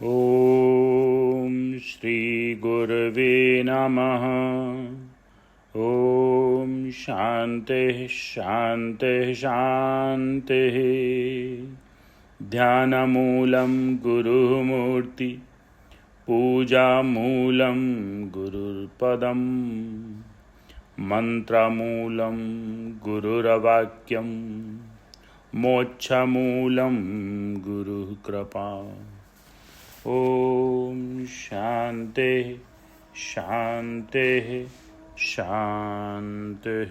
ॐ श्री गुरवे नमः। ॐ शान्तिः शान्तिः शान्तिः। ध्यानमूलं गुरुमूर्ति, पूजामूलं गुरुर्पदम्, मन्त्रमूलं गुरुर्वाक्यं, मोक्षमूलं गुरुः कृपा। ओम शांति शांति शांति।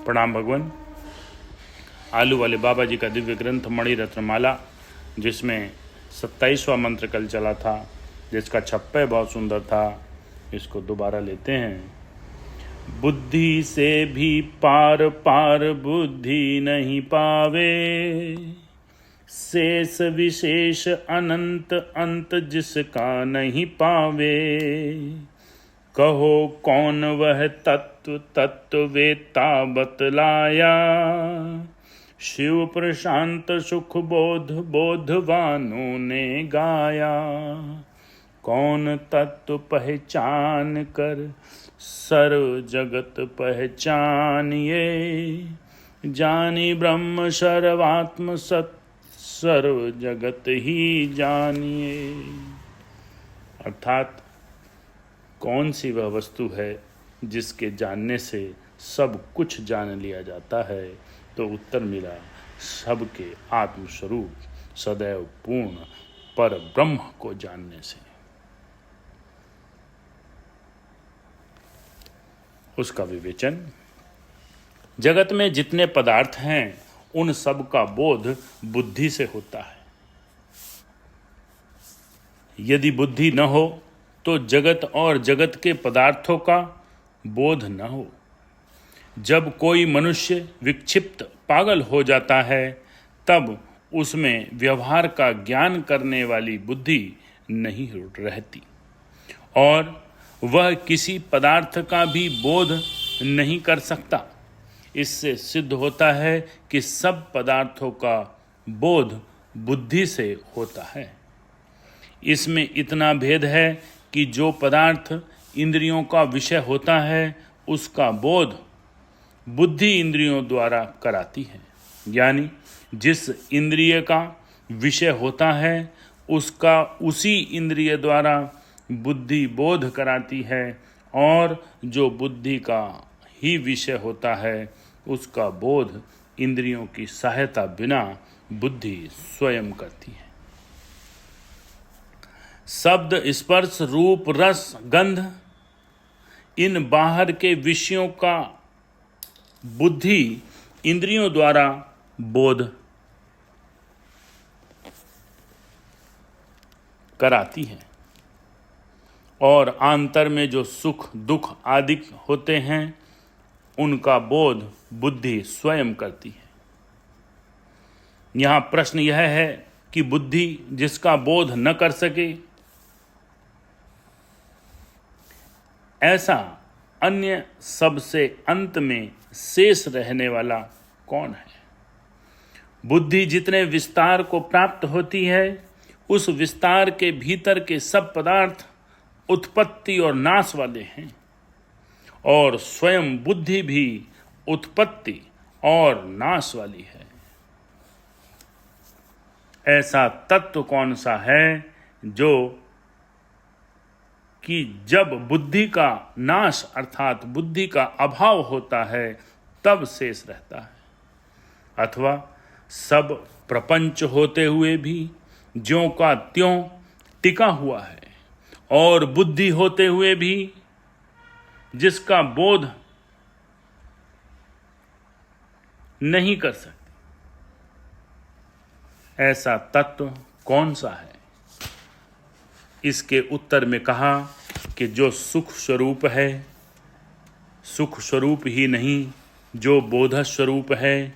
प्रणाम भगवान। आलू वाले बाबा जी का दिव्य ग्रंथ मणि रत्नमाला, जिसमें 27वां मंत्र कल चला था, जिसका छप्पे बहुत सुंदर था, इसको दोबारा लेते हैं। बुद्धि से भी पार पार बुद्धि नहीं पावे, शेष विशेष अनंत अंत जिसका नहीं पावे। कहो कौन वह तत्व तत्ववेता बतलाया, शिव प्रशांत सुख बोध बोधवानों ने गाया। कौन तत्व पहचान कर सर्व जगत पहचानिए, जानी ब्रह्म सर्वात्म सत सर्व जगत ही जानिए। अर्थात कौन सी वह वस्तु है जिसके जानने से सब कुछ जान लिया जाता है? तो उत्तर मिला, सबके आत्मस्वरूप सदैव पूर्ण पर ब्रह्म को जानने से। उसका विवेचन, जगत में जितने पदार्थ हैं उन सब का बोध बुद्धि से होता है। यदि बुद्धि न हो तो जगत और जगत के पदार्थों का बोध न हो। जब कोई मनुष्य विक्षिप्त पागल हो जाता है, तब उसमें व्यवहार का ज्ञान करने वाली बुद्धि नहीं रहती और वह किसी पदार्थ का भी बोध नहीं कर सकता। इससे सिद्ध होता है कि सब पदार्थों का बोध बुद्धि से होता है। इसमें इतना भेद है कि जो पदार्थ इंद्रियों का विषय होता है उसका बोध बुद्धि इंद्रियों द्वारा कराती है। यानी जिस इंद्रिय का विषय होता है उसका उसी इंद्रिय द्वारा बुद्धि बोध कराती है, और जो बुद्धि का ही विषय होता है उसका बोध इंद्रियों की सहायता बिना बुद्धि स्वयं करती है। शब्द, स्पर्श, रूप, रस, गंध, इन बाहर के विषयों का बुद्धि इंद्रियों द्वारा बोध कराती है, और आंतर में जो सुख दुख आदि होते हैं उनका बोध बुद्धि स्वयं करती है। यहाँ प्रश्न यह है कि बुद्धि जिसका बोध न कर सके, ऐसा अन्य सबसे अंत में शेष रहने वाला कौन है? बुद्धि जितने विस्तार को प्राप्त होती है, उस विस्तार के भीतर के सब पदार्थ उत्पत्ति और नाश वाले हैं, और स्वयं बुद्धि भी उत्पत्ति और नाश वाली है। ऐसा तत्व कौन सा है जो कि जब बुद्धि का नाश अर्थात बुद्धि का अभाव होता है तब शेष रहता है, अथवा सब प्रपंच होते हुए भी ज्यों का त्यों टिका हुआ है, और बुद्धि होते हुए भी जिसका बोध नहीं कर सकती, ऐसा तत्व कौन सा है? इसके उत्तर में कहा कि जो सुख स्वरूप है, सुख स्वरूप ही नहीं, जो बोध स्वरूप है,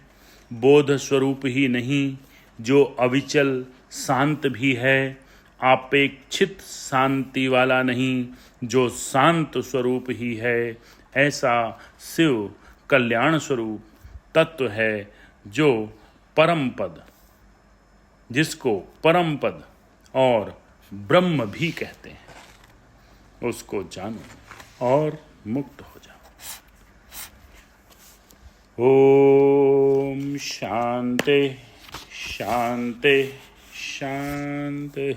बोध स्वरूप ही नहीं, जो अविचल शांत भी है, अपेक्षित शांति वाला नहीं, जो शांत स्वरूप ही है, ऐसा शिव कल्याण स्वरूप तत्व है जो परम पद जिसको परम पद और ब्रह्म भी कहते हैं, उसको जानो और मुक्त हो जाओ। ओम शांति शांति शांति।